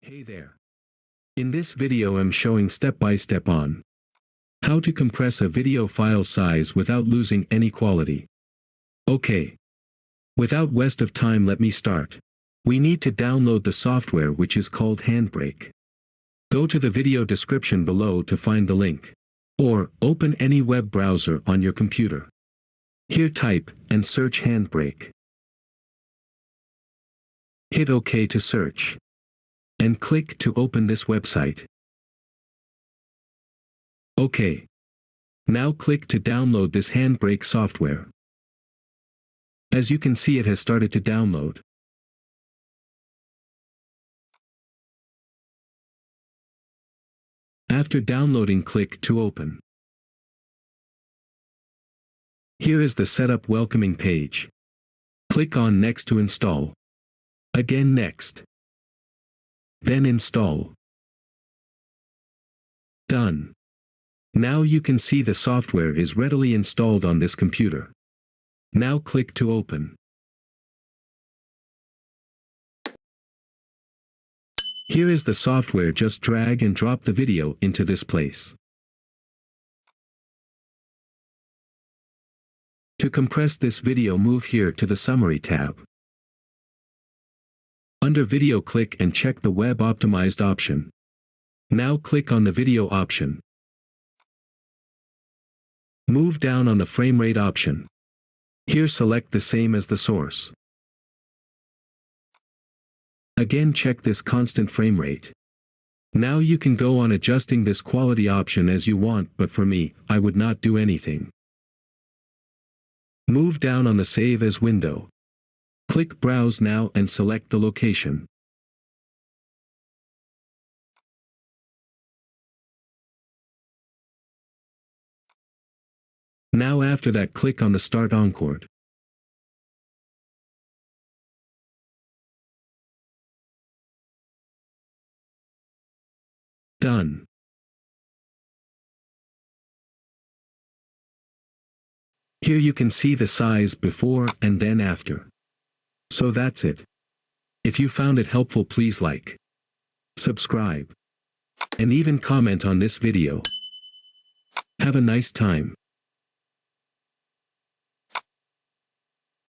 Hey there. In this video I'm showing step-by-step on how to compress a video file size without losing any quality. Okay. Without waste of time, let me start. We need to download the software which is called Handbrake. Go to the video description below to find the link. Or, open any web browser on your computer. Here type, and search Handbrake. Hit OK to search. And click to open this website. OK. Now click to download this Handbrake software. As you can see, it has started to download. After downloading, click to open. Here is the setup welcoming page. Click on Next to install. Again Next. Then install. Done. Now you can see the software is readily installed on this computer. Now click to open. Here is the software. Just drag and drop the video into this place. To compress this video, move here to the Summary tab. Under Video, click and check the Web Optimized option. Now click on the Video option. Move down on the Frame Rate option. Here select the same as the source. Again check this constant frame rate. Now you can go on adjusting this quality option as you want, but for me, I would not do anything. Move down on the Save As window. Click Browse Now and select the location. Now after that, click on the Start Encore. Done. Here you can see the size before and then after. So that's it. If you found it helpful, please like, subscribe, and even comment on this video. Have a nice time.